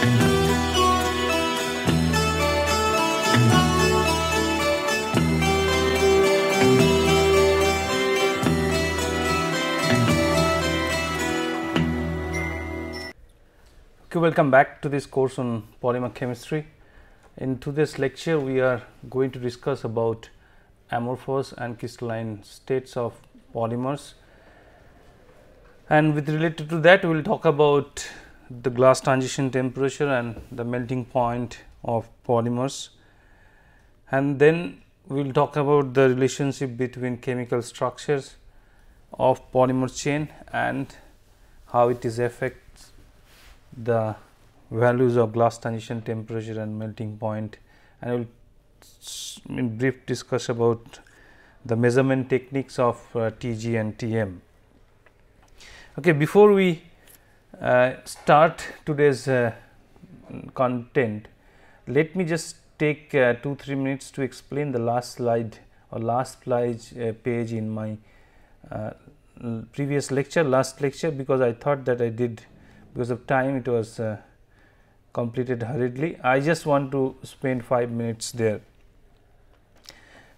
Okay, welcome back to this course on polymer chemistry. In today's lecture, we are going to discuss about amorphous and crystalline states of polymers, and with related to that, we will talk about the glass transition temperature and the melting point of polymers, and then we will talk about the relationship between chemical structures of polymer chain and how it is affects the values of glass transition temperature and melting point, and I will in brief discuss about the measurement techniques of TG and TM. Okay, before we start today's content, let me just take 2-3 minutes to explain the last slide or last page in my previous lecture, because I thought that I did, because of time it was completed hurriedly. I just want to spend 5 minutes there.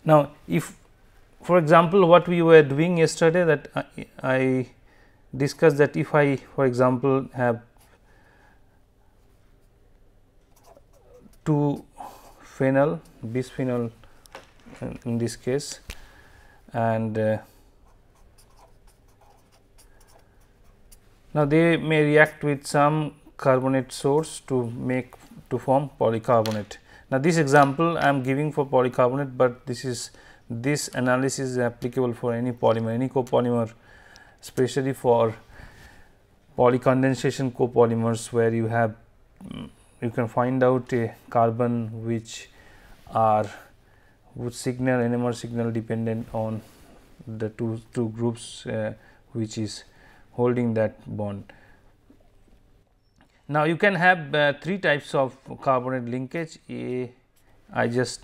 Now, if for example, what we were doing yesterday, that I discussed that if I for example have 2 phenyl, bisphenol in this case, and now they may react with some carbonate source to form polycarbonate. Now, this example I am giving for polycarbonate, but this analysis is applicable for any polymer, any copolymer, especially for polycondensation copolymers, where you have you can find out a carbon which would signal NMR signal dependent on the two groups which is holding that bond. Now, you can have 3 types of carbonate linkage. I just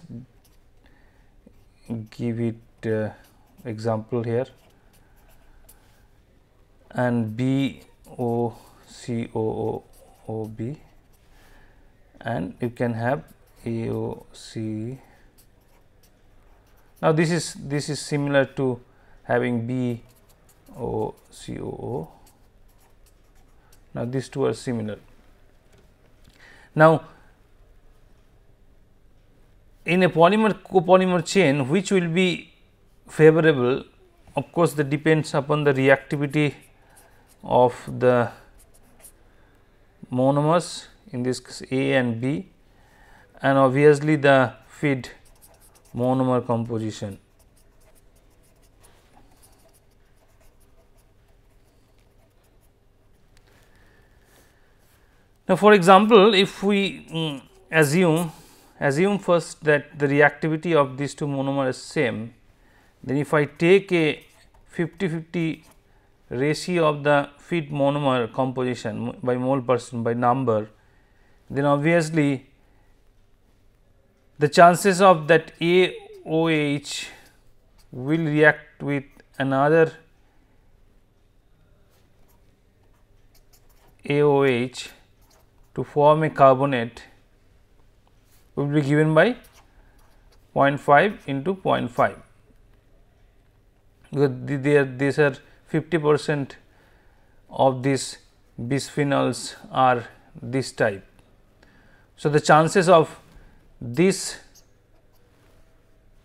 give it example here, and B O C O O O B, and you can have A O C. Now, this is similar to having B O C O O. Now, these two are similar. Now, in a copolymer chain, which will be favorable? Of course, that depends upon the reactivity of the monomers, in this case A and B, and obviously the feed monomer composition. Now, for example, if we assume first that the reactivity of these 2 monomers is same, then if I take a 50-50 ratio of the feed monomer composition by mole percent by number, then obviously the chances of that AOH will react with another AOH to form a carbonate will be given by 0.5 into 0.5, because these are 50% of these bisphenols are this type. So, the chances of this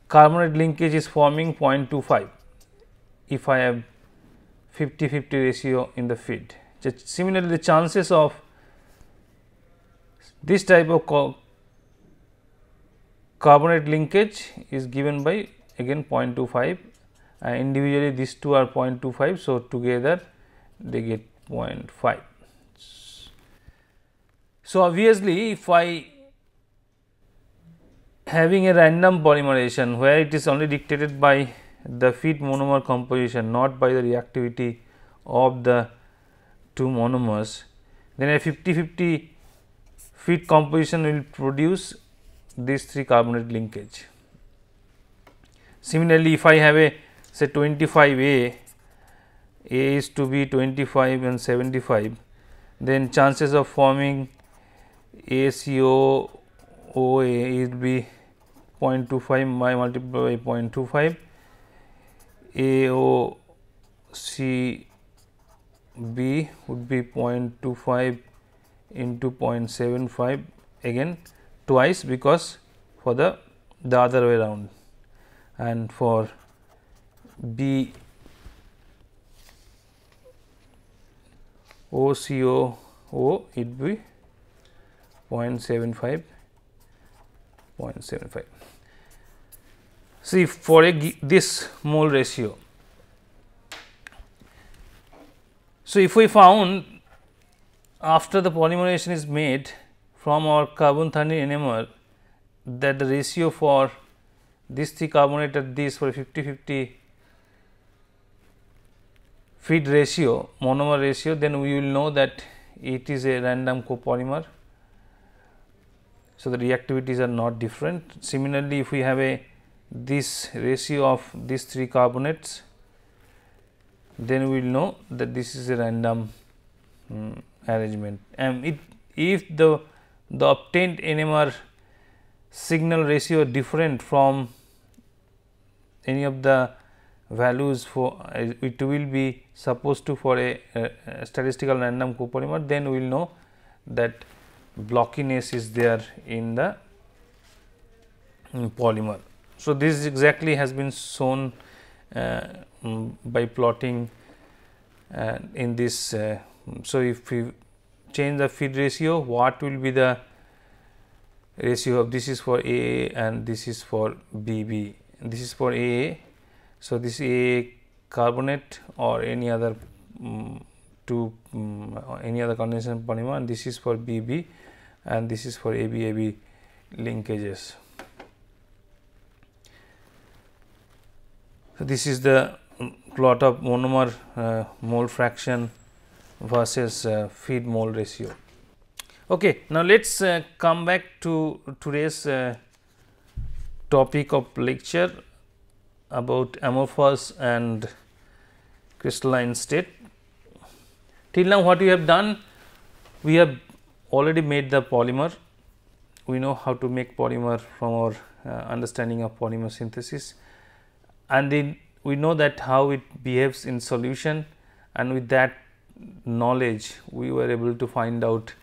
carbonate linkage is forming 0.25 if I have 50-50 ratio in the feed. Similarly, the chances of this type of carbonate linkage is given by again 0.25, and individually these two are 0.25. So, together they get 0.5. So, obviously, if I having a random polymerization where it is only dictated by the feed monomer composition, not by the reactivity of the 2 monomers, then a 50-50 feed composition will produce these 3 carbonate linkage. Similarly, if I have a say 25 A is to be 25 and 75, then chances of forming ACO OA it will be 0.25 by multiplied by 0.25, AOCB would be 0.25 into 0.75, again twice because for the other way around, and for B OCO it will be 0.75. See, for this mole ratio, so if we found after the polymerization is made from our carbon 13 NMR that the ratio for these three carbonate at this for 50-50 feed ratio, monomer ratio, then we will know that it is a random copolymer. So, the reactivities are not different. Similarly, if we have this ratio of these three carbonates, then we will know that this is a random arrangement, and if the obtained NMR signal ratio different from any of the values for it will be supposed to for a statistical random copolymer, then we will know that blockiness is there in the polymer. So, this exactly has been shown by plotting in this. So, if we change the feed ratio, what will be the ratio of this is for AA and this is for BB, this is for AA. So, this AA carbonate or any other any other condensation polymer, and this is for BB and this is for AB linkages. So, this is the plot of monomer mole fraction versus feed mole ratio. Okay, now let us come back to today's topic of lecture about amorphous and crystalline state. Till now what we have done, we have already made the polymer. We know how to make polymer from our understanding of polymer synthesis, and then we know that how it behaves in solution, and with that knowledge we were able to find out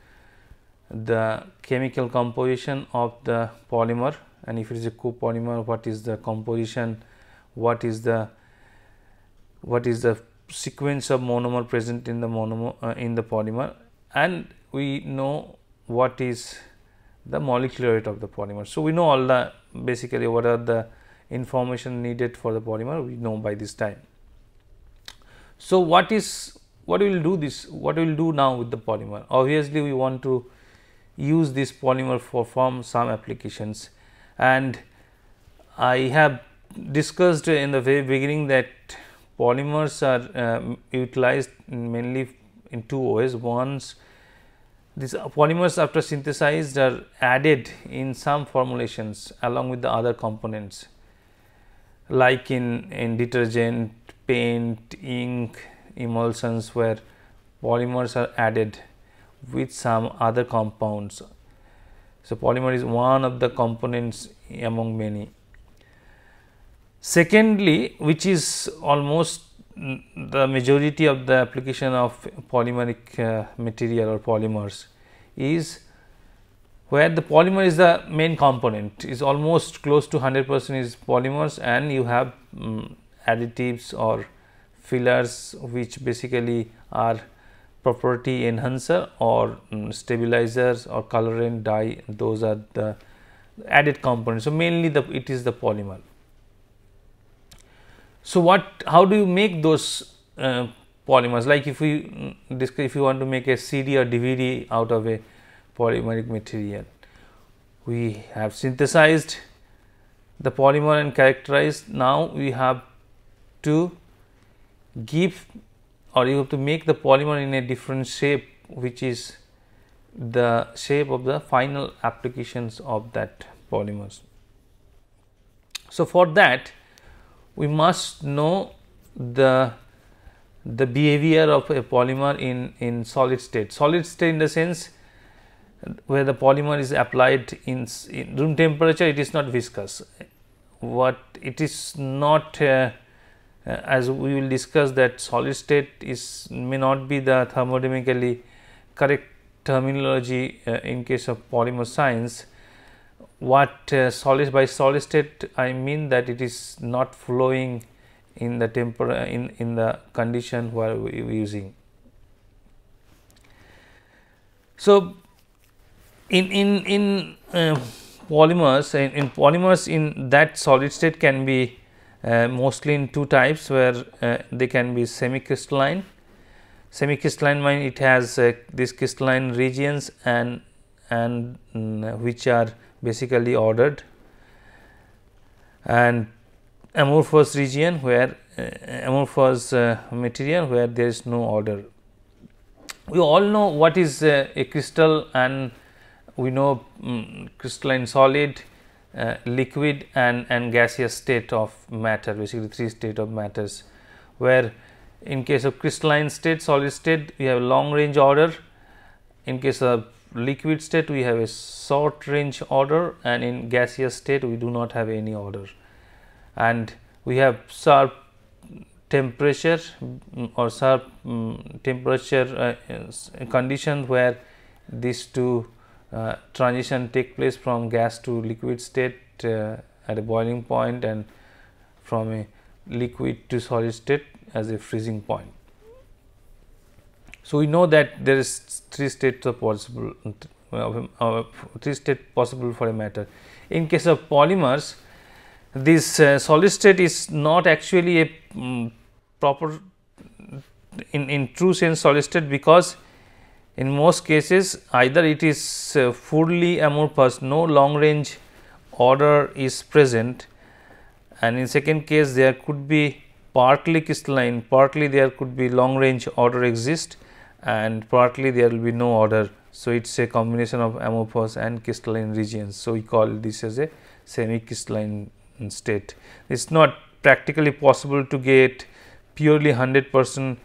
the chemical composition of the polymer, and if it is a copolymer, what is the composition, what is the sequence of monomer present in the polymer, and we know what is the molecular weight of the polymer. So, we know all the basically what are the information needed for the polymer, we know by this time. So, what we will do now with the polymer? Obviously, we want to use this polymer for some applications, and I have discussed in the very beginning that polymers are utilized mainly in two ways. Once these polymers after synthesized are added in some formulations along with the other components, like in detergent, paint, ink, emulsions, where polymers are added with some other compounds. So, polymer is one of the components among many. Secondly, which is almost the majority of the application of polymeric material or polymers, is where the polymer is the main component, is almost close to 100% is polymers, and you have additives or fillers which basically are property enhancer or stabilizers or colorant, dye, those are the added components. So, mainly it is the polymer. So, how do you make those polymers? Like if you want to make a CD or DVD out of a polymeric material, we have synthesized the polymer and characterized. Now, we have to give, or you have to make the polymer in a different shape, which is the shape of the final applications of that polymers. So, for that we must know the behavior of a polymer in solid state. Solid state in the sense where the polymer is applied in room temperature, it is not viscous. What it is not, as we will discuss, that solid state is may not be the thermodynamically correct terminology in case of polymer science. What by solid state I mean that it is not flowing in the in the condition where we are using. So, in polymers in that solid state can be mostly in two types, where they can be semi-crystalline. Semi-crystalline means it has these crystalline regions and which are basically ordered, and amorphous region where amorphous material where there is no order. We all know what is a crystal, and we know crystalline solid, liquid and gaseous state of matter, basically three state of matters, where in case of crystalline state, solid state, we have long range order. In case of liquid state, we have a short range order, and in gaseous state we do not have any order, and we have sharp temperature or sharp temperature condition where these two transition take place from gas to liquid state at a boiling point, and from a liquid to solid state as a freezing point. So, we know that there is three states of possible three state possible for a matter. In case of polymers, this solid state is not actually a proper in true sense solid state, because in most cases either it is fully amorphous, no long range order is present, and in second case there could be partly crystalline, partly there could be long range order exist, and partly there will be no order. So, it is a combination of amorphous and crystalline regions. So, we call this as a semi crystalline state. It is not practically possible to get purely 100%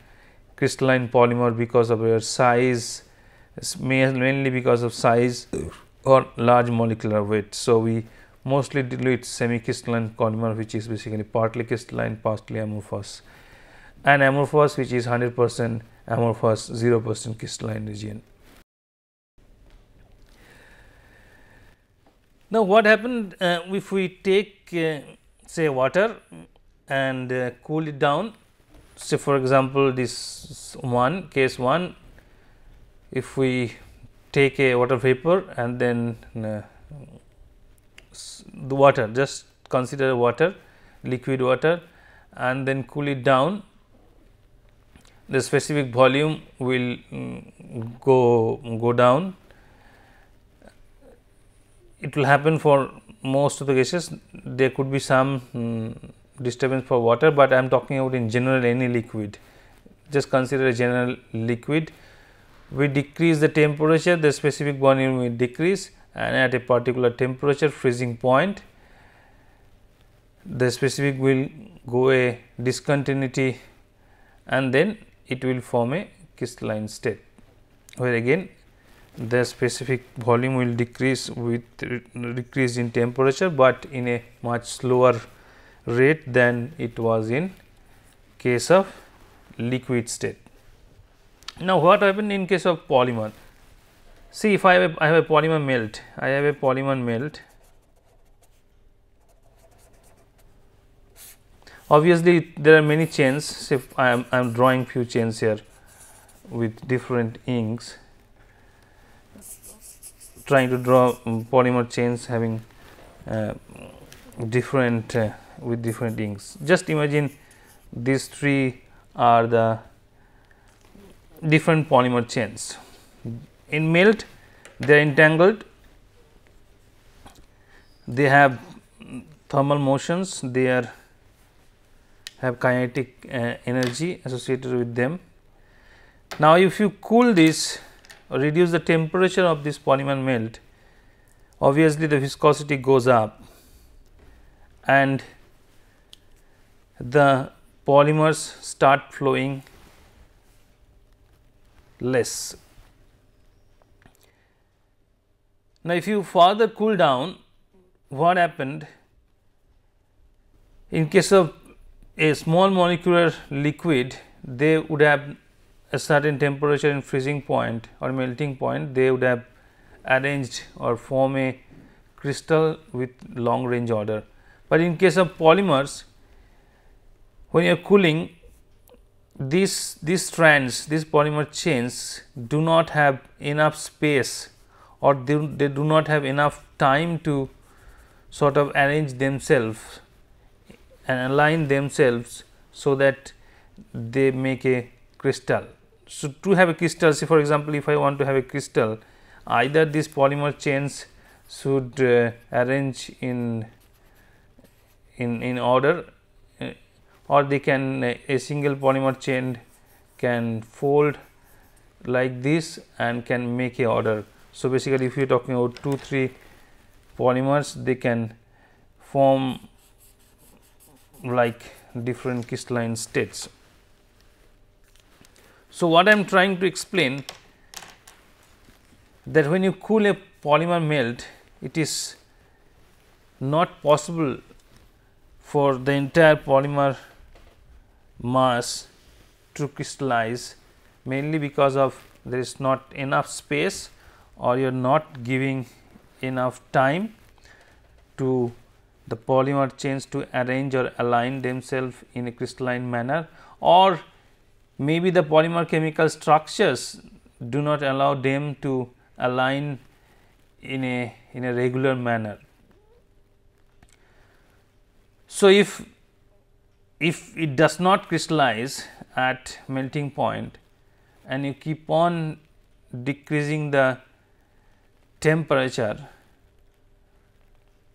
crystalline polymer because of their size, mainly because of size or large molecular weight. So, we mostly deal with semi crystalline polymer, which is basically partly crystalline, partly amorphous, and amorphous, which is 100% amorphous, 0% crystalline region. Now, what happened if we take say water and cool it down? Say for example, this case 1, if we take a water vapor and then the water, just consider water, liquid water, and then cool it down, the specific volume will go down. It will happen for most of the cases. There could be some disturbance for water, but I am talking about in general any liquid. Just consider a general liquid. We decrease the temperature, the specific volume will decrease, and at a particular temperature, freezing point, the specific will go a discontinuity, and then it will form a crystalline state, where again the specific volume will decrease with decrease in temperature, but in a much slower rate than it was in case of liquid state. Now, what happened in case of polymer? See, if I have a polymer melt, obviously there are many chains. So, if I am drawing few chains here with different inks, trying to draw polymer chains having different with different inks. Just imagine these three are the different polymer chains. In melt, they are entangled, they have thermal motions, they have kinetic energy associated with them. Now, if you cool this or reduce the temperature of this polymer melt, obviously the viscosity goes up and the polymers start flowing less. Now, if you further cool down, what happened in case of a small molecular liquid, they would have a certain temperature in freezing point or melting point, they would have arranged or form a crystal with long range order. But in case of polymers, when you are cooling, these strands, these polymer chains do not have enough space, or they do not have enough time to sort of arrange themselves and align themselves, so that they make a crystal. So, to have a crystal, say for example, if I want to have a crystal, either these polymer chains should arrange in order, or they can a single polymer chain can fold like this and can make a order. So, basically if you are talking about 2-3 polymers, they can form like different crystalline states. So, what I am trying to explain, that when you cool a polymer melt, it is not possible for the entire polymer mass to crystallize, mainly because of there is not enough space, or you are not giving enough time to the polymer chains to arrange or align themselves in a crystalline manner, or maybe the polymer chemical structures do not allow them to align in a regular manner. So, if it does not crystallize at melting point and you keep on decreasing the temperature,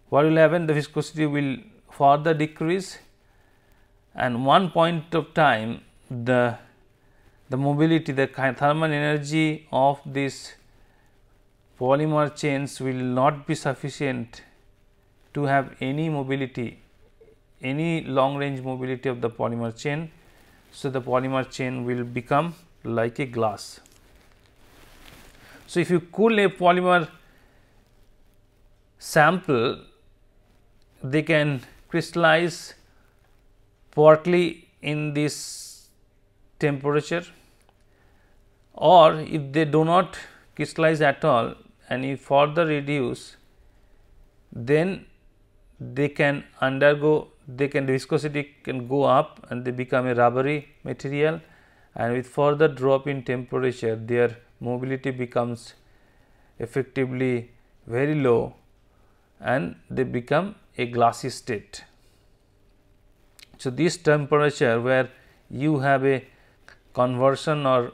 what will happen? The viscosity will further decrease, and one point of time the mobility, the thermal energy of this polymer chains will not be sufficient to have any mobility, any long range mobility of the polymer chain. So, the polymer chain will become like a glass. So, if you cool a polymer sample, they can crystallize partly in this temperature, or if they do not crystallize at all and you further reduce, then they can undergo, viscosity can go up and they become a rubbery material, and with further drop in temperature their mobility becomes effectively very low and they become a glassy state. So, this temperature where you have a conversion or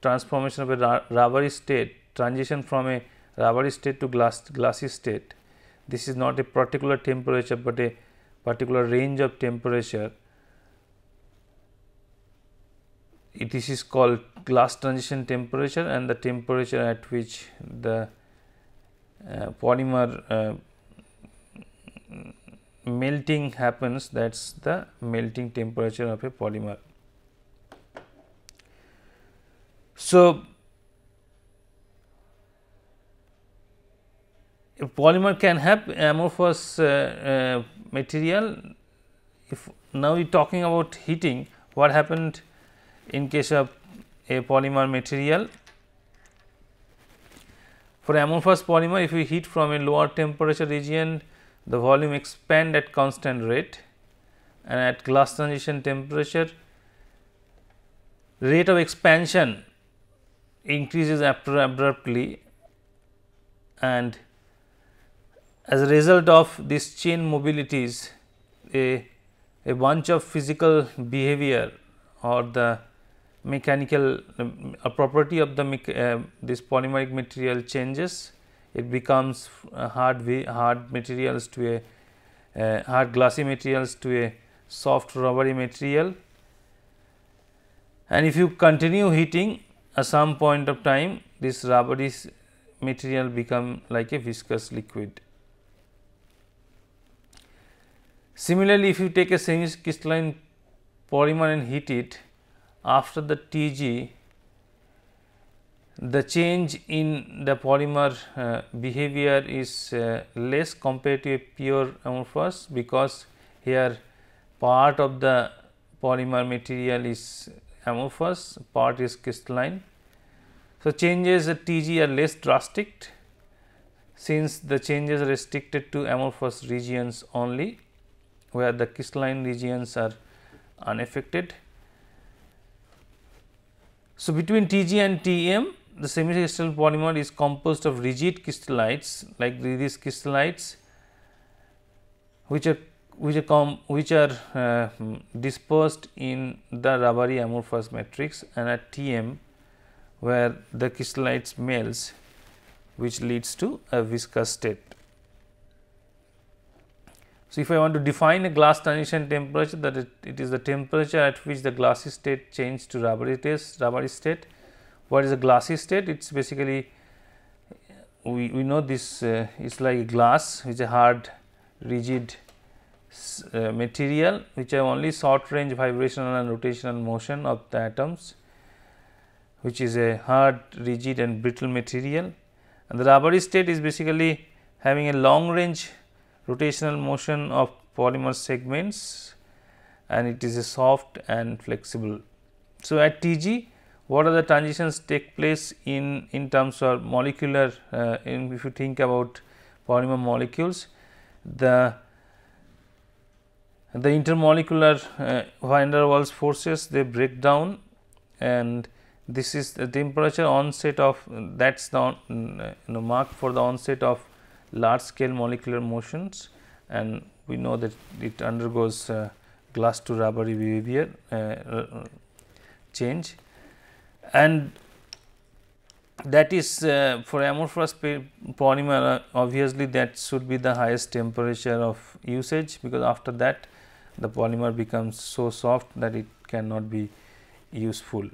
transformation of a rubbery state, transition from a rubbery state to glassy state, this is not a particular temperature, but a particular range of temperature. This is called glass transition temperature, and the temperature at which the polymer melting happens, that is the melting temperature of a polymer. So, a polymer can have amorphous material. If now we are talking about heating, what happened in case of a polymer material? For amorphous polymer, if we heat from a lower temperature region, the volume expand at constant rate, and at glass transition temperature, rate of expansion increases abruptly, and as a result of this chain mobilities, a bunch of physical behavior or the mechanical property of the this polymeric material changes. It becomes hard materials to a hard glassy materials to a soft rubbery material, and if you continue heating, at some point of time this rubbery material become like a viscous liquid. Similarly, if you take a semi crystalline polymer and heat it, after the Tg, the change in the polymer behavior is less compared to a pure amorphous, because here part of the polymer material is amorphous, part is crystalline. So, changes at Tg are less drastic, since the changes are restricted to amorphous regions only, where the crystalline regions are unaffected. So, between Tg and Tm, the semicrystalline polymer is composed of rigid crystallites, like these crystallites, which are dispersed in the rubbery amorphous matrix, and at Tm where the crystallites melts, which leads to a viscous state. So, if I want to define a glass transition temperature, that it is the temperature at which the glassy state changes to rubbery state. What is a glassy state? It is basically, we know this is like glass, which is a hard rigid material, which have only short range vibrational and rotational motion of the atoms, which is a hard, rigid and brittle material. And the rubbery state is basically having a long range rotational motion of polymer segments, and it is a soft and flexible. So, at Tg, what are the transitions take place in terms of molecular, if you think about polymer molecules, the intermolecular van der Waals forces, they break down, and this is the temperature onset of, that is the mark for the onset of large scale molecular motions, and we know that it undergoes glass to rubbery behavior change, and that is for amorphous polymer, obviously that should be the highest temperature of usage, because after that the polymer becomes so soft that it cannot be useful.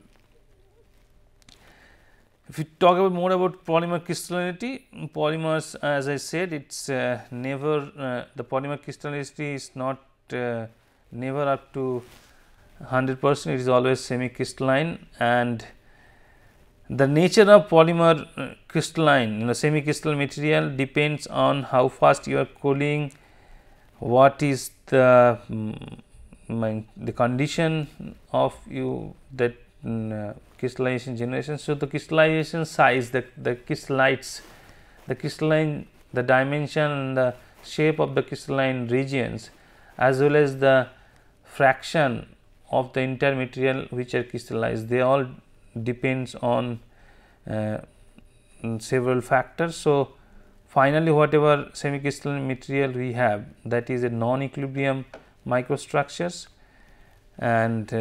If we talk about more about polymer crystallinity, polymers, as I said, it is never the polymer crystallinity is not never up to 100%, it is always semi crystalline, and the nature of polymer crystalline, semi crystalline material depends on how fast you are cooling, what is the condition of that crystallization generation. So, the crystallization size, the crystallites, the crystalline, the dimension and the shape of the crystalline regions, as well as the fraction of the entire material which are crystallized, they all depends on several factors. So, finally, whatever semi crystalline material we have, that is a non equilibrium microstructures, and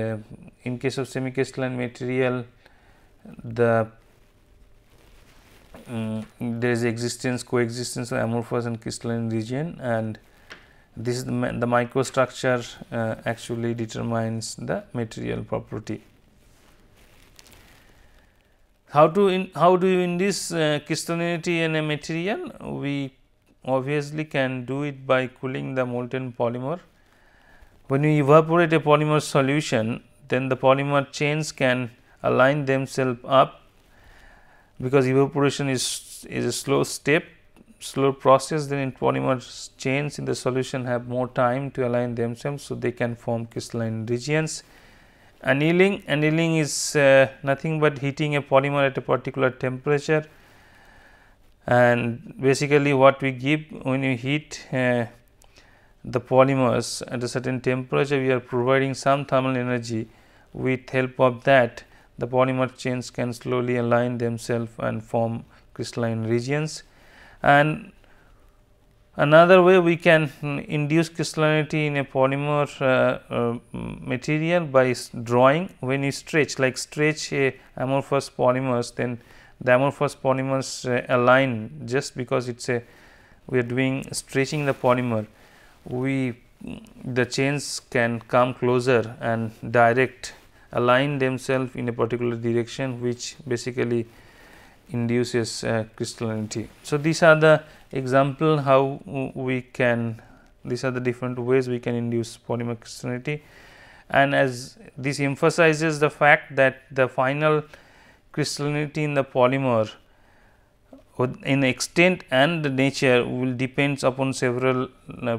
in case of semi crystalline material, the there is coexistence of amorphous and crystalline region, and this is the microstructure actually determines the material property. How do you induce crystallinity in a material? We obviously can do it by cooling the molten polymer. When you evaporate a polymer solution, then the polymer chains can align themselves up, because evaporation is a slow process. Then in polymer chains in the solution have more time to align themselves, so they can form crystalline regions. Annealing is nothing but heating a polymer at a particular temperature, and basically what we give when you heat the polymers at a certain temperature, we are providing some thermal energy. With help of that, the polymer chains can slowly align themselves and form crystalline regions. And another way we can induce crystallinity in a polymer material by drawing. When you stretch a amorphous polymers, then the amorphous polymers align, just because it is we are doing stretching the polymer, the chains can come closer and align themselves in a particular direction, which basically induces crystallinity. So, these are the example how we can, these are the different ways we can induce polymer crystallinity, and as this emphasizes the fact that the final crystallinity in the polymer in extent and the nature will depends upon several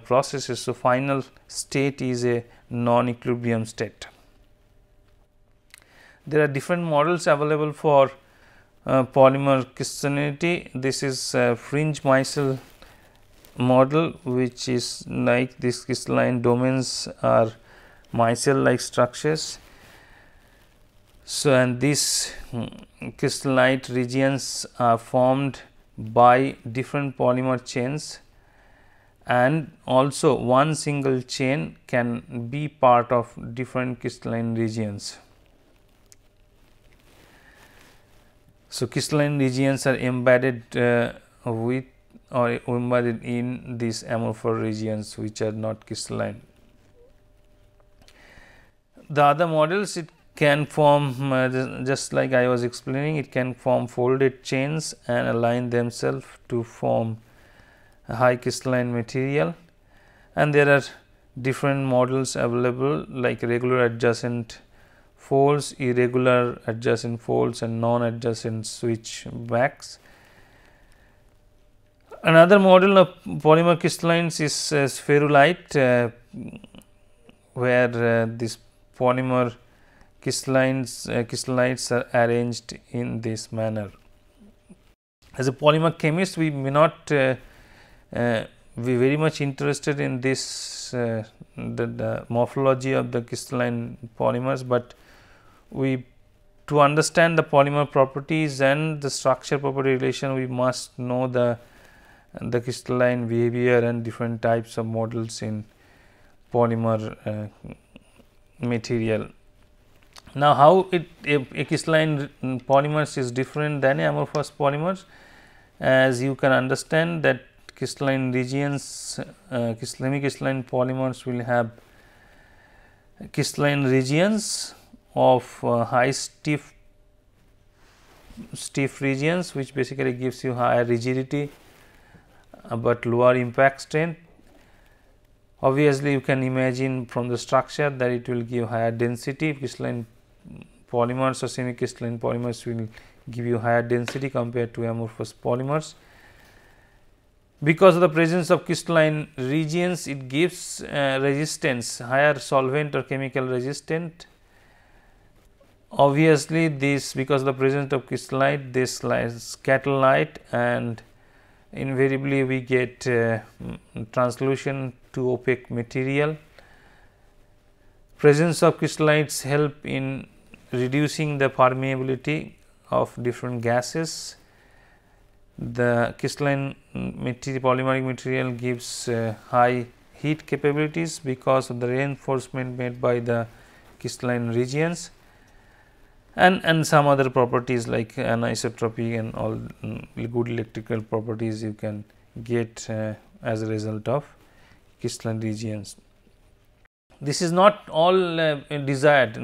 processes. So, final state is a non-equilibrium state. There are different models available for polymer crystallinity. This is fringe micelle model, which is like this crystalline domains are micelle like structures. So, and these crystallite regions are formed by different polymer chains, and also one single chain can be part of different crystalline regions. So, crystalline regions are embedded with or embedded in these amorphous regions which are not crystalline. The other models, it can form just like I was explaining, it can form folded chains and align themselves to form a high crystalline material, and there are different models available like regular adjacent folds, irregular adjacent folds and non-adjacent switchbacks. Another model of polymer crystallines is spherulite, where this polymer crystallites are arranged in this manner. As a polymer chemist, we may not be very much interested in this the morphology of the crystalline polymers, but to understand the polymer properties and the structure property relation, we must know the crystalline behavior and different types of models in polymer material. Now, how a crystalline polymers is different than amorphous polymers? As you can understand that crystalline regions, semi-crystalline polymers will have crystalline regions of high stiff regions, which basically gives you higher rigidity, but lower impact strength. Obviously, you can imagine from the structure that it will give higher density. Crystalline polymers or semi-crystalline polymers will give you higher density compared to amorphous polymers. Because of the presence of crystalline regions, it gives resistance, higher solvent or chemical resistant. Obviously, this because of the presence of crystallite, this scatter light, and invariably we get translucent to opaque material. Presence of crystallites help in reducing the permeability of different gases. The crystalline polymeric material gives high heat capabilities because of the reinforcement made by the crystalline regions, and some other properties like anisotropy and all good electrical properties you can get as a result of crystalline regions. This is not all desired.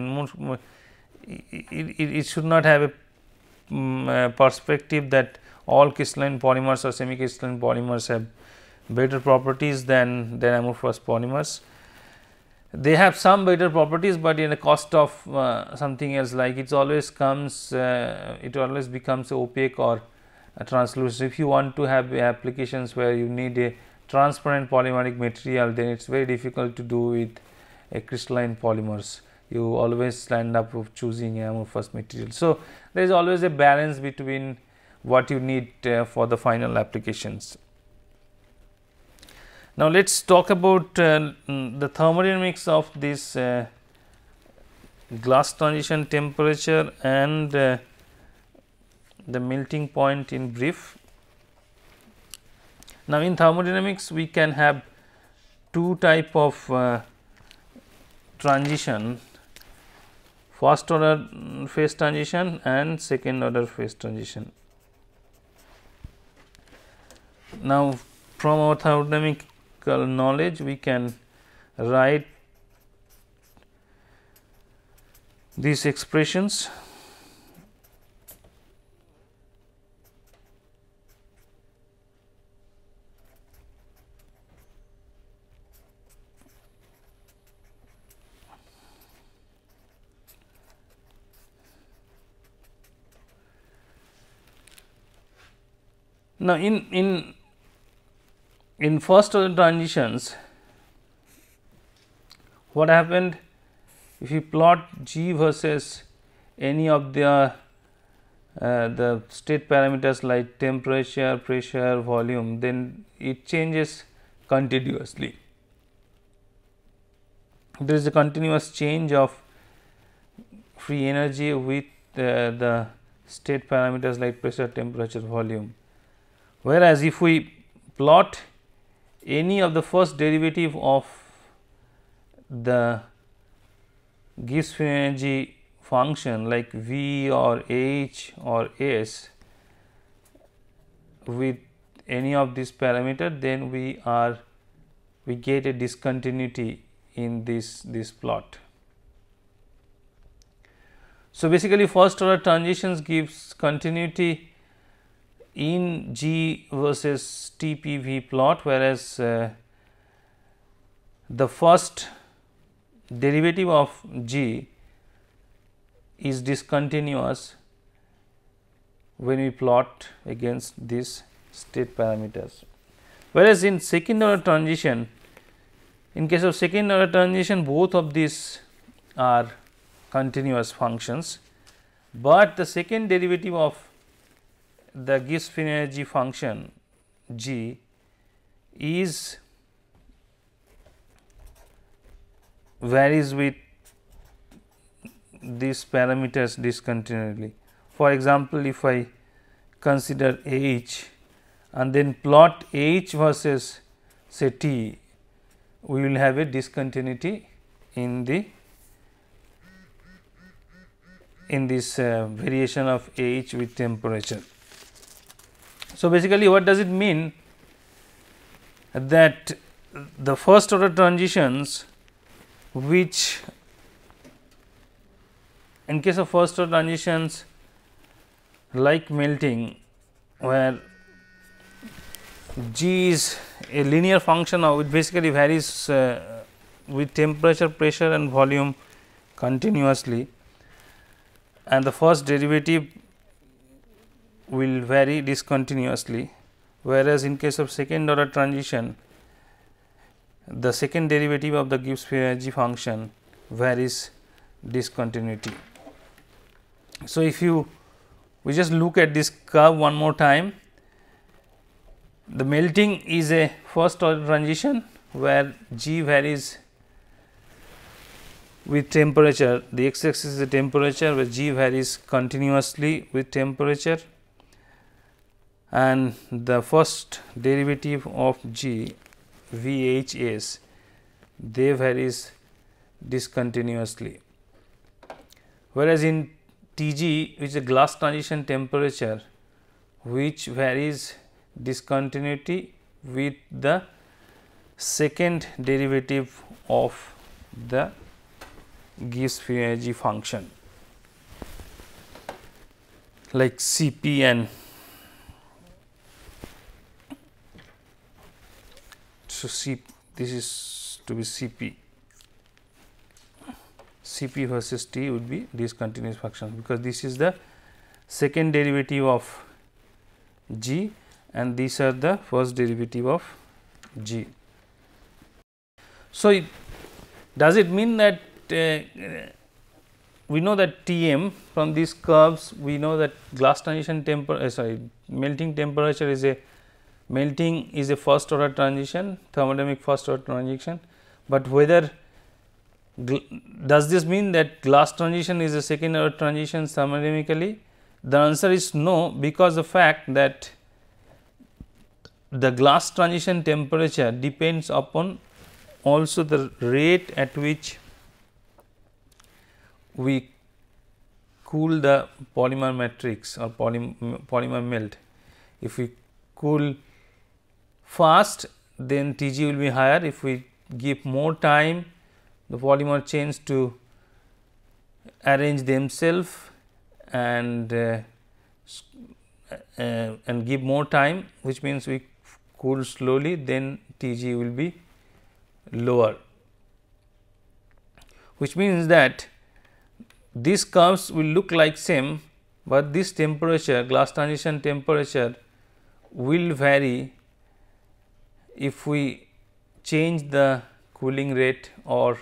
It should not have a perspective that all crystalline polymers or semi-crystalline polymers have better properties than amorphous polymers. They have some better properties, but in the cost of something else, like it always becomes opaque or translucent. If you want to have applications where you need a transparent polymeric material, then it is very difficult to do with a crystalline polymers. You always end up with choosing amorphous material. So, there is always a balance between what you need for the final applications. Now, let us talk about the thermodynamics of this glass transition temperature and the melting point in brief. Now, in thermodynamics we can have two type of transition, first order phase transition and second order phase transition. Now, from our thermodynamical knowledge we can write these expressions. Now, in first order transitions, what happened if you plot G versus any of the state parameters like temperature, pressure, volume, then it changes continuously. There is a continuous change of free energy with the state parameters like pressure, temperature, volume. Whereas, if we plot any of the first derivative of the Gibbs free energy function like V or H or S with any of these parameter, then we get a discontinuity in this plot. So, basically first order transitions gives continuity in G versus TPV plot, whereas the first derivative of G is discontinuous when we plot against these state parameters. Whereas, in second order transition, in case of second order transition, both of these are continuous functions, but the second derivative of the Gibbs free energy function G is varies with these parameters discontinuously. For example, if I consider H and then plot H versus say T, we will have a discontinuity in this variation of H with temperature. So, basically what does it mean? That the first order transitions, which in case of first order transitions like melting, where G is a linear function of, it basically varies with temperature, pressure and volume continuously, and the first derivative will vary discontinuously, whereas in case of second order transition, the second derivative of the Gibbs free energy function varies discontinuity. So, if we just look at this curve one more time, the melting is a first order transition where G varies with temperature, the x axis is the temperature where G varies continuously with temperature, and the first derivative of G VHS, they varies discontinuously. Whereas, in TG, which is a glass transition temperature, which varies discontinuity with the second derivative of the Gibbs free energy function like Cp and so this is to be Cp versus T would be discontinuous function, because this is the second derivative of G and these are the first derivative of G. So, does it mean that we know that Tm from these curves, we know that glass transition melting temperature is a first order transition, thermodynamic first order transition, but whether does this mean that glass transition is a second order transition thermodynamically? The answer is no, because the fact that the glass transition temperature depends upon also the rate at which we cool the polymer matrix or polymer melt. If we cool fast, then Tg will be higher. If we give more time, the polymer chains to arrange themselves and give more time, which means we cool slowly, then Tg will be lower, which means that these curves will look like same, but this temperature, glass transition temperature, will vary if we change the cooling rate or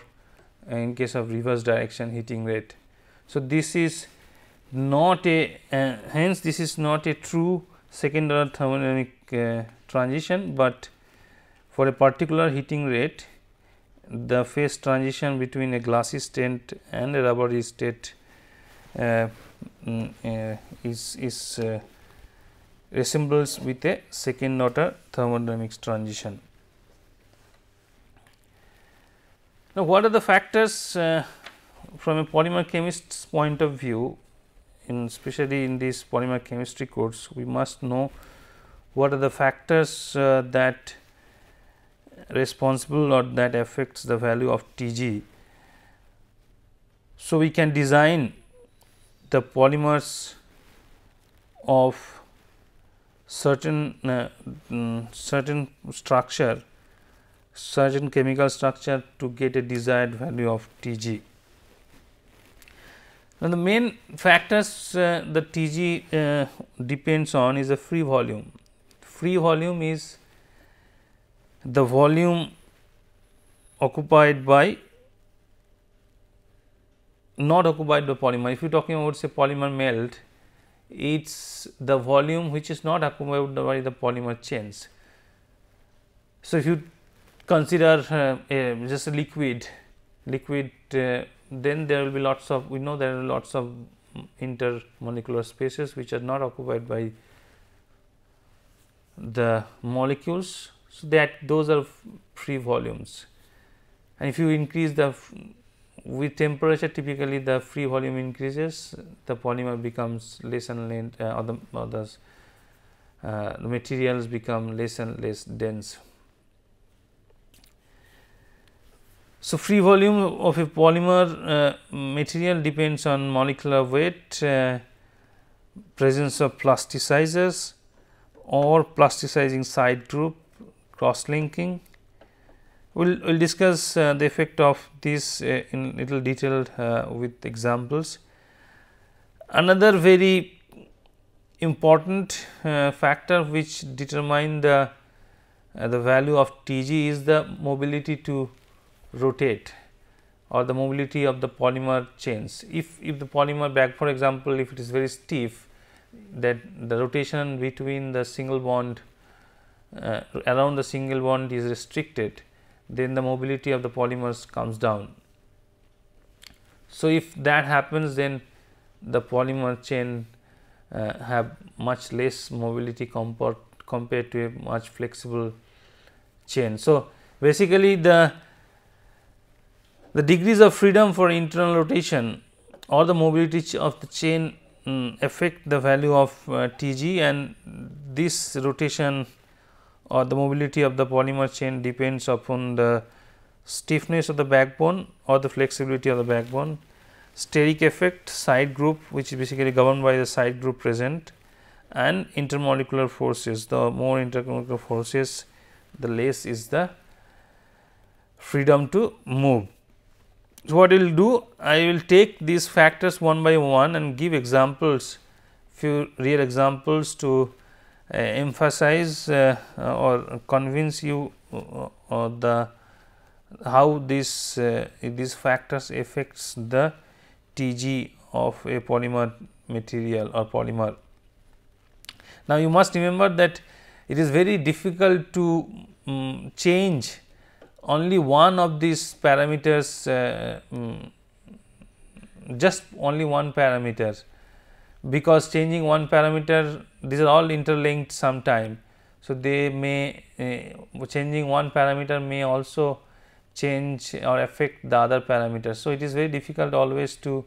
in case of reverse direction heating rate. So, this is not a hence this is not a true second order thermodynamic transition, but for a particular heating rate the phase transition between a glassy state and a rubbery state is resembles with a second order thermodynamics transition. Now, what are the factors from a polymer chemist's point of view, especially in this polymer chemistry course, we must know what are the factors that responsible or that affects the value of Tg. So, we can design the polymers of certain structure, certain chemical structure to get a desired value of Tg. Now, the main factors that Tg depends on is the free volume. Free volume is the volume occupied by not occupied by polymer. If you are talking about say polymer melt, it is the volume which is not occupied by the polymer chains. So, if you consider just a liquid, then there will be lots of, we know there are lots of intermolecular spaces which are not occupied by the molecules. So, that those are free volumes, and if you increase the with temperature, typically the free volume increases, the polymer becomes less and less, the materials become less and less dense. So, free volume of a polymer material depends on molecular weight, presence of plasticizers or plasticizing side group, cross linking. We will discuss the effect of this in little detail with examples. Another very important factor which determine the value of Tg is the mobility to rotate or the mobility of the polymer chains. If the polymer bag, for example, if it is very stiff, that the rotation between the single bond around the single bond is restricted, then the mobility of the polymers comes down. So, if that happens, then the polymer chain have much less mobility compared to a much flexible chain. So, basically the degrees of freedom for internal rotation or the mobility of the chain affect the value of Tg, and this rotation or the mobility of the polymer chain depends upon the stiffness of the backbone or the flexibility of the backbone, steric effect, side group which is basically governed by the side group present, and intermolecular forces. The more intermolecular forces, the less is the freedom to move. So, what I will do? I will take these factors one by one and give examples, few real examples to emphasize or convince you how these factors affects the Tg of a polymer material or polymer. Now, you must remember that it is very difficult to change only one of these parameters, just only one parameter, because changing one parameter, these are all interlinked sometime. So, they may changing one parameter may also change or affect the other parameters. So, it is very difficult always to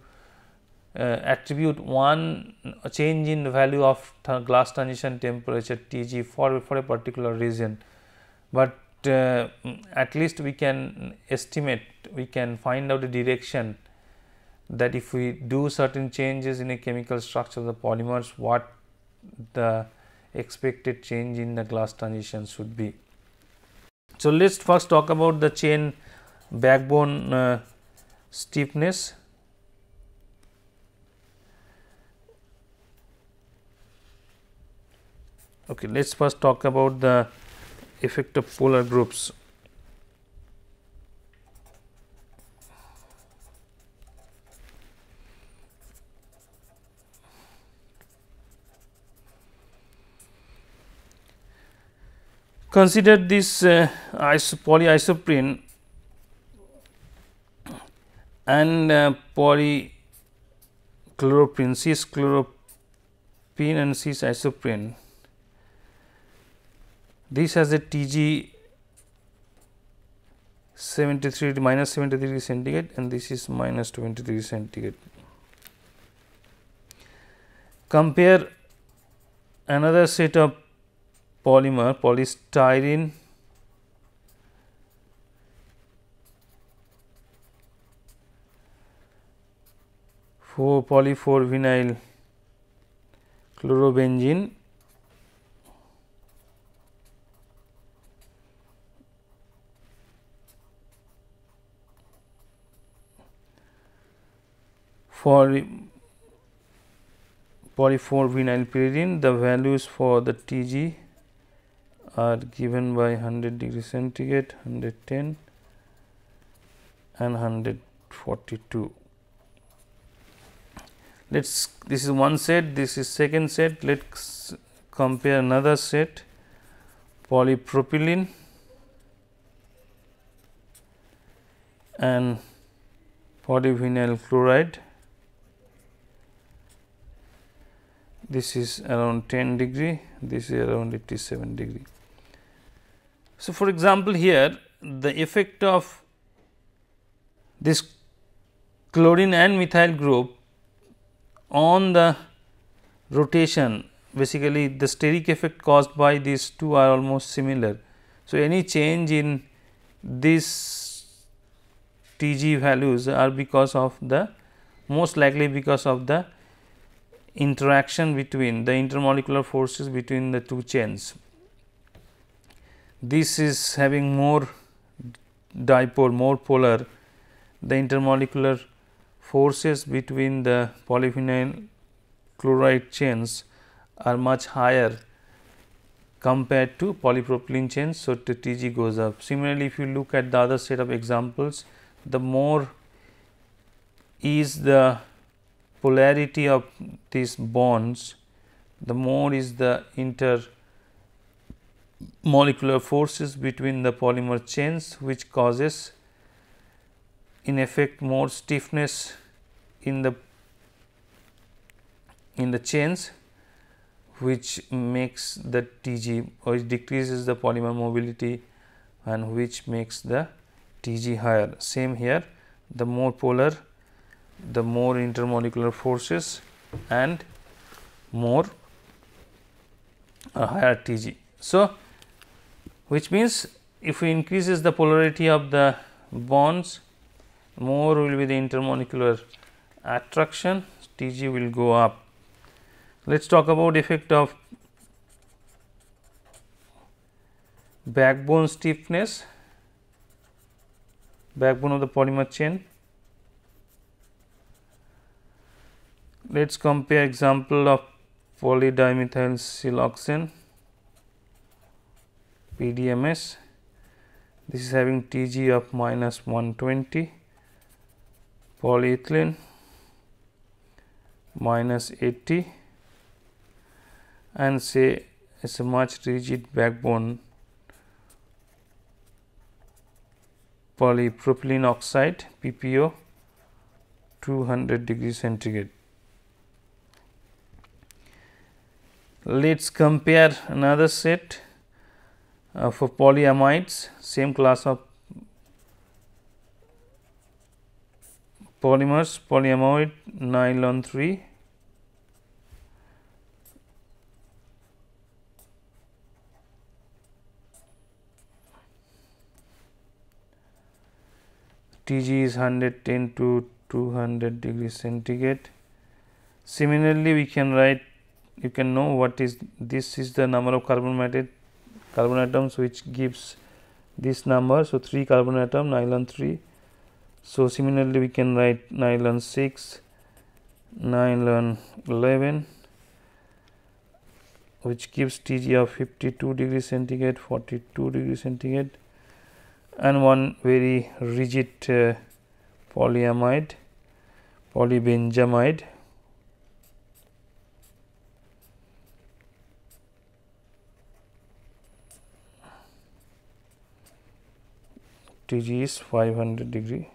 attribute one change in the value of glass transition temperature Tg for a particular region, but at least we can estimate, we can find out a direction that if we do certain changes in a chemical structure of the polymers, what the expected change in the glass transition should be. So, let us first talk about the chain backbone stiffness. Okay, let us first talk about the effect of polar groups. Consider this polyisoprene and polychloroprene, cis-chloropene and cis-isoprene. This has a Tg minus 73 degree centigrade and this is minus 20 degree centigrade. Compare another set of polymer, polystyrene poly,4-vinyl chlorobenzene for poly,4-vinyl pyridine. The values for the Tg are given by 100 degree centigrade, 110 and 142. This is one set, this is second set. Let us compare another set, polypropylene and polyvinyl chloride. This is around 10 degree, this is around 87 degree. So, for example, here the effect of this chlorine and methyl group on the rotation, basically the steric effect caused by these two are almost similar. So, any change in this Tg values are because of the most likely because of the interaction between the intermolecular forces between the two chains. This is having more dipole, more polar, the intermolecular forces between the polyvinyl chloride chains are much higher compared to polypropylene chains. So, the Tg goes up. Similarly, if you look at the other set of examples, the more is the polarity of these bonds, the more is the intermolecular forces between the polymer chains, which causes in effect more stiffness in the chains, which makes the Tg, or which decreases the polymer mobility and which makes the Tg higher. Same here, the more polar, the more intermolecular forces and more higher Tg. So, which means if we increases the polarity of the bonds, more will be the intermolecular attraction, Tg will go up. Let us talk about effect of backbone stiffness, backbone of the polymer chain. Let us compare example of polydimethyl siloxane, PDMS. This is having Tg of minus 120, polyethylene minus 80, and say it is a much rigid backbone polypropylene oxide PPO 200 degree centigrade. Let us compare another set for polyamides, same class of polymers, polyamide nylon 3, Tg is 110 to 200 degree centigrade. Similarly, we can write, you can know what is this is the number of carbon atoms which gives this number. So, 3 carbon atom, nylon 3. So, similarly, we can write nylon 6, nylon 11, which gives Tg of 52 degrees centigrade, 42 degrees centigrade, and one very rigid polyamide, polybenzamide, Tg is 500 degree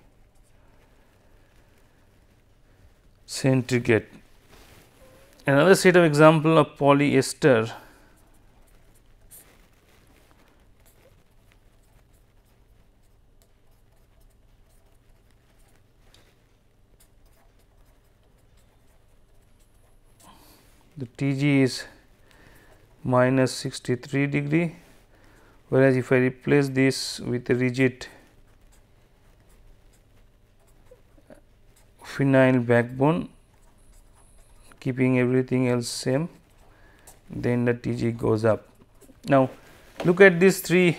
centigrade. Another set of example of polyester, the Tg is minus 63 degree, whereas if I replace this with a rigid phenyl backbone, keeping everything else same, then the Tg goes up. Now, look at these three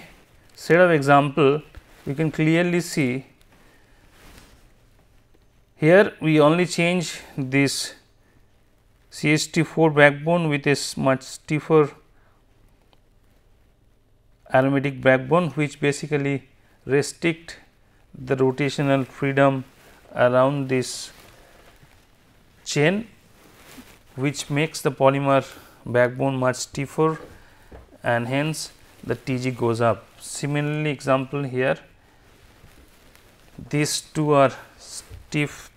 set of example, you can clearly see here we only change this CH4 backbone with a much stiffer aromatic backbone, which basically restrict the rotational freedom around this chain, which makes the polymer backbone much stiffer, and hence the Tg goes up. Similarly, example here, these two are stiff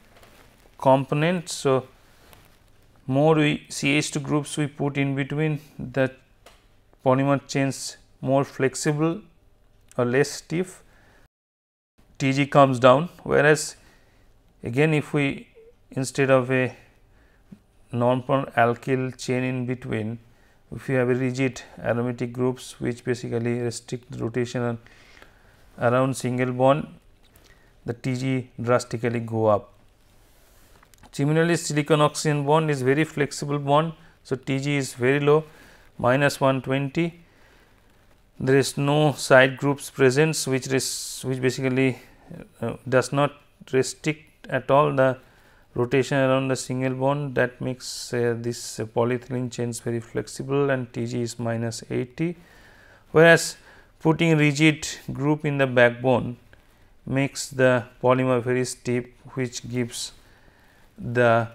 components. So, more CH2 groups we put in between, the polymer chains more flexible or less stiff, Tg comes down, whereas again if we instead of a non-alkyl chain in between, if you have a rigid aromatic groups which basically restrict the rotation around single bond, the Tg drastically go up. Similarly, silicon oxygen bond is very flexible bond. So, Tg is very low, minus 120. There is no side groups presence, which basically does not restrict at all the rotation around the single bond. That makes this polyethylene chains very flexible, and Tg is minus 80. Whereas, putting rigid group in the backbone makes the polymer very stiff, which gives the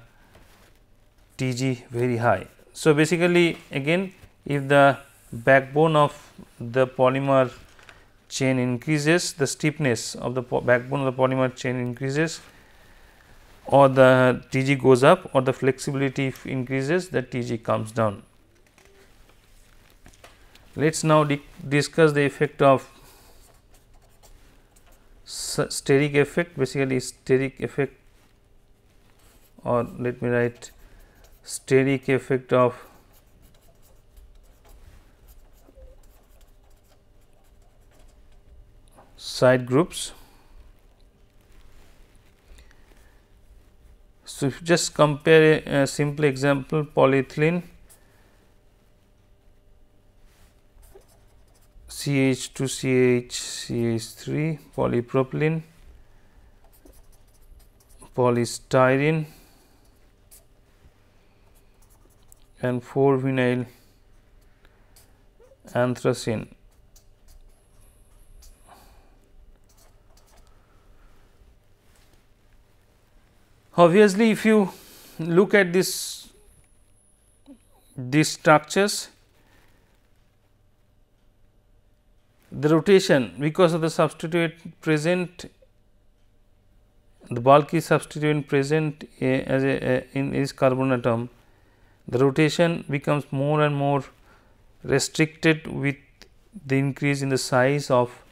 Tg very high. So, basically again if the backbone of the polymer chain increases, the stiffness of the backbone of the polymer chain increases, or the Tg goes up, or the flexibility increases, the Tg comes down. Let us now discuss the effect of steric effect, basically steric effect, or let me write steric effect of side groups. So, if you just compare a simple example, polyethylene CH2CH CH3, polypropylene, polystyrene, and 4-vinyl anthracene. Obviously, if you look at these structures, the rotation, because of the substituent present, the bulky substituent present as in each carbon atom, the rotation becomes more and more restricted with the increase in the size of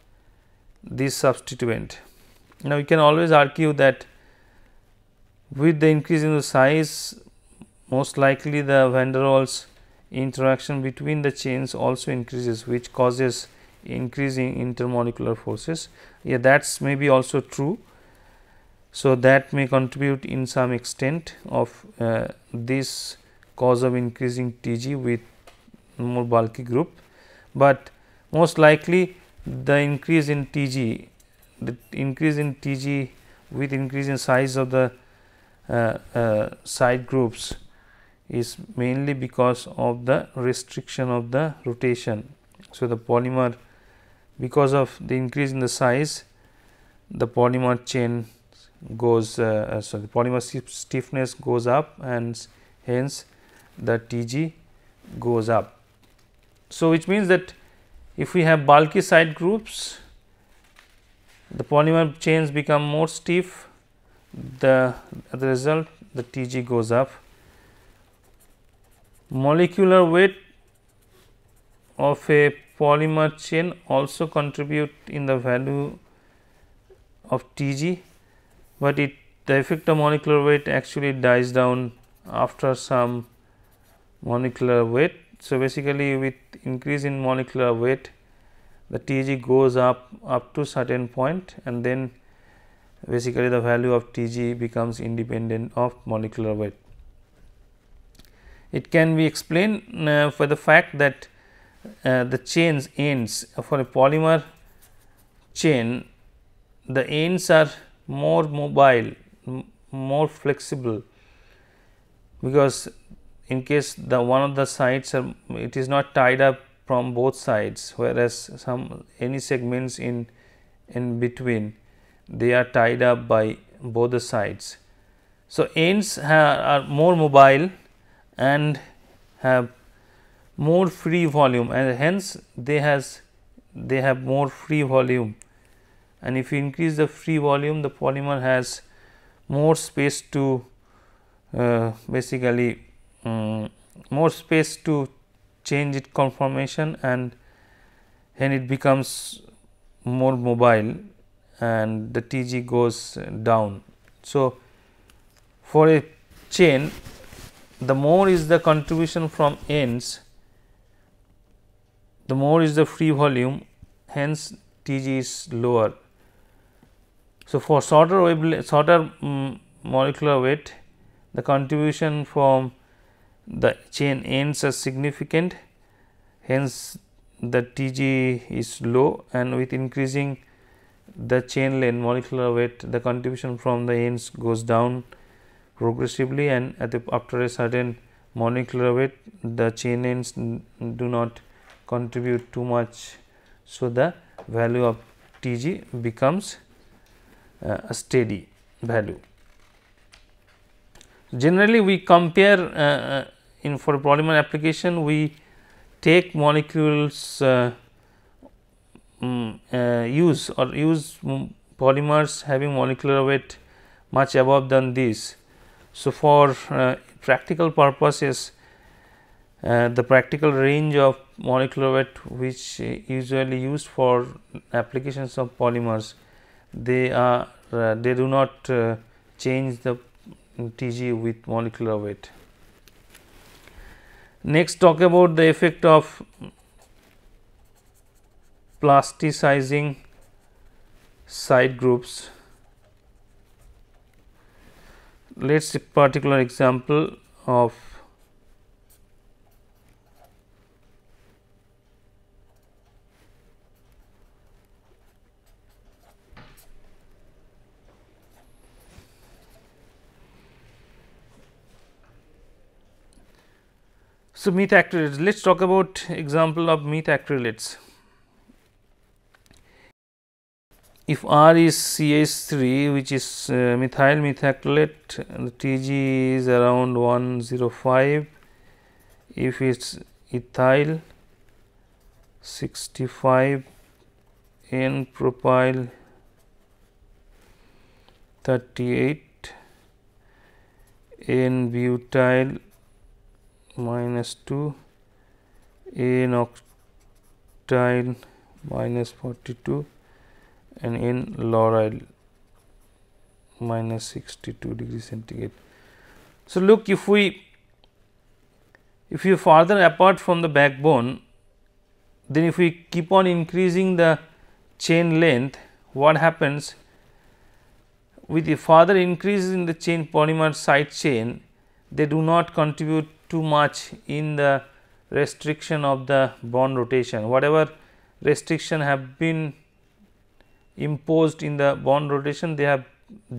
this substituent. Now, you can always argue that with the increase in the size, most likely the van der Waals interaction between the chains also increases, which causes increase in intermolecular forces. Yeah, that's maybe also true. So, that may contribute in some extent of this cause of increasing Tg with more bulky group, but most likely the increase in Tg with increase in size of the side groups is mainly because of the restriction of the rotation. So, the polymer, because of the increase in the size, the polymer chain goes the polymer stiffness goes up, and hence the Tg goes up. So, which means that if we have bulky side groups, the polymer chains become more stiff, as a result the Tg goes up. Molecular weight of a polymer chain also contribute in the value of Tg, but the effect of molecular weight actually dies down after some molecular weight. So, basically with increase in molecular weight, the Tg goes up to certain point, and then basically the value of Tg becomes independent of molecular weight. It can be explained for the fact that the chains ends for a polymer chain, the ends are more mobile, more flexible, because in case the one of the sides it is not tied up from both sides, whereas any segments in between, they are tied up by both the sides. So, ends are more mobile and have more free volume, and hence they have more free volume, and if you increase the free volume, the polymer has more space to more space to change its conformation, and it becomes more mobile and the Tg goes down. So, for a chain, the more is the contribution from ends, the more is the free volume, hence Tg is lower. So, for shorter molecular weight, the contribution from the chain ends are significant, hence the Tg is low, and with increasing the chain length molecular weight, the contribution from the ends goes down progressively, and after a certain molecular weight, the chain ends do not contribute too much. So, the value of Tg becomes a steady value. Generally, we compare for polymer application, we take molecules use polymers having molecular weight much above than this. So, for practical purposes, the practical range of molecular weight which usually used for applications of polymers, they do not change the Tg with molecular weight. Next, talk about the effect of plasticizing side groups. Let us see particular example of so methacrylates. Let us talk about example of methacrylates. If R is CH3, which is methyl methacrylate, the Tg is around 105. If it is ethyl, 65, N propyl 38, N butyl -2, N octyl -42, and N lauryl -62 degrees centigrade. So, look, if you further apart from the backbone, then if we keep on increasing the chain length, what happens with the further increase in the chain polymer side chain, they do not contribute too much in the restriction of the bond rotation. Whatever restriction have been imposed in the bond rotation, they have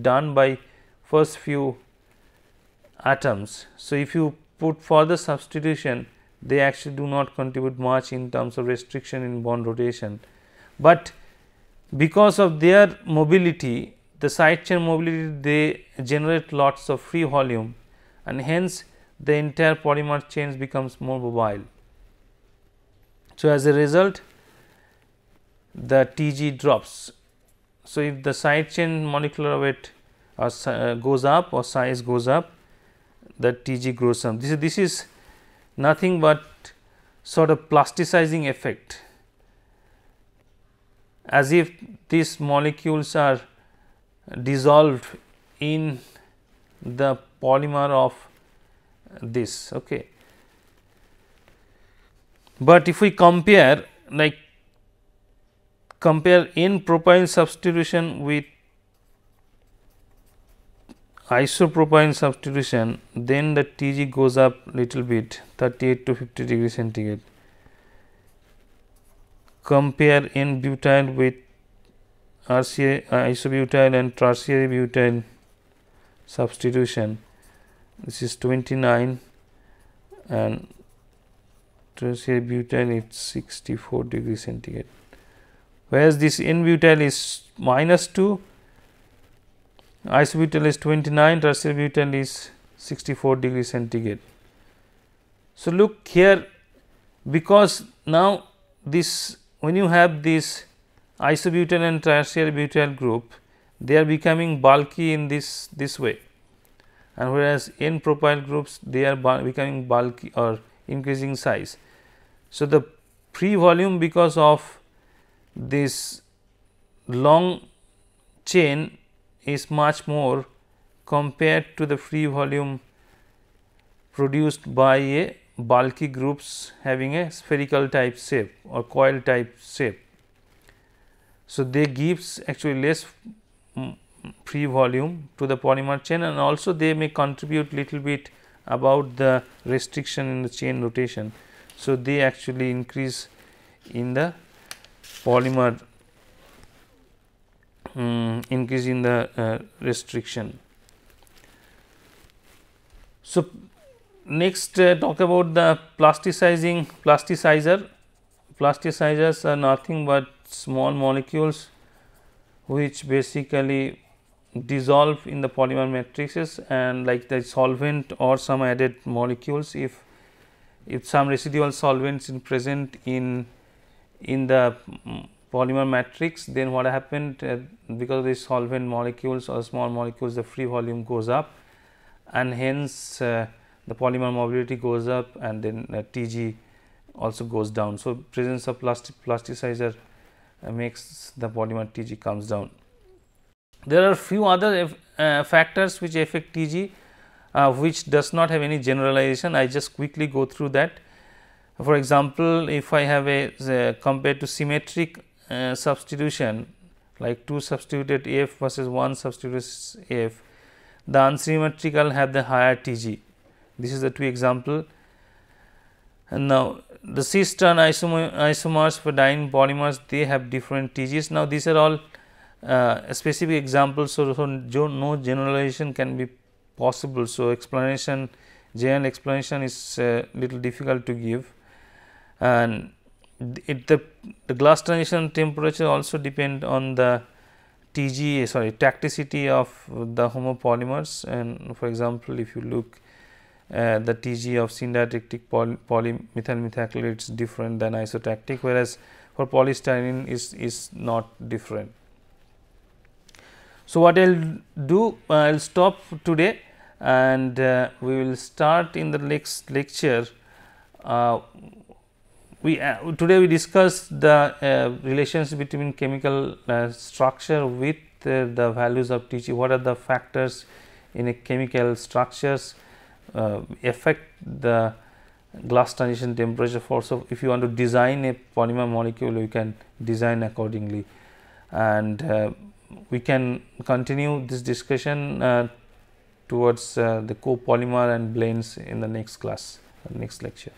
done by first few atoms. So, if you put further substitution, they actually do not contribute much in terms of restriction in bond rotation, but because of their mobility, the side chain mobility, they generate lots of free volume, and hence the entire polymer chain becomes more mobile. So, as a result the TG drops. So, if the side chain molecular weight goes up or size goes up, the TG grows up. This is nothing but sort of plasticizing effect, as if these molecules are dissolved in the polymer of this. Okay. But if we compare N propyl substitution with isopropyl substitution, then the TG goes up little bit, 38 to 50 degree centigrade. Compare N butyl with isobutyl and tertiary butyl substitution, this is 29, and tertiary butyl is 64 degree centigrade, whereas this N butyl is -2, isobutyl is 29, tertiary butyl is 64 degree centigrade. So, look here, because now this, when you have this isobutyl and tertiary butyl group, they are becoming bulky in this way, and whereas N propyl groups, they are becoming bulky or increasing size. So, the free volume, because of this long chain, is much more compared to the free volume produced by a bulky groups having a spherical type shape or coil type shape. So, they gives actually less free volume to the polymer chain, and also they may contribute little bit about the restriction in the chain rotation. So, they actually increase in the polymer increase in the restriction. So, next talk about the plasticizer. Plasticizers are nothing but small molecules which basically dissolve in the polymer matrices, and like the solvent or some added molecules, if some residual solvents is present in the polymer matrix, then what happened, because of these solvent molecules or small molecules, the free volume goes up, and hence the polymer mobility goes up, and then TG also goes down. So, presence of plasticizer makes the polymer TG comes down. There are few other factors which affect TG, which does not have any generalization. I just quickly go through that. For example, if I have a compared to symmetric substitution, like 2 substituted F versus 1 substituted F, the unsymmetrical have the higher TG. This is the 2 example. And now the cis-tern isomers for diene polymers, they have different TGs. Now, these are all specific examples, so no generalization can be possible. So, general explanation is little difficult to give, and the glass transition temperature also depend on the tacticity of the homopolymers. And for example, if you look the TG of syntactic polymethyl methacrylate is different than isotactic, whereas for polystyrene is not different. So, what I will do, I will stop today, and we will start in the next lecture. Today we discussed the relations between chemical structure with the values of TG. What are the factors in a chemical structures affect the glass transition temperature for. So, if you want to design a polymer molecule, you can design accordingly, and we can continue this discussion towards the copolymer and blends in the next class, next lecture.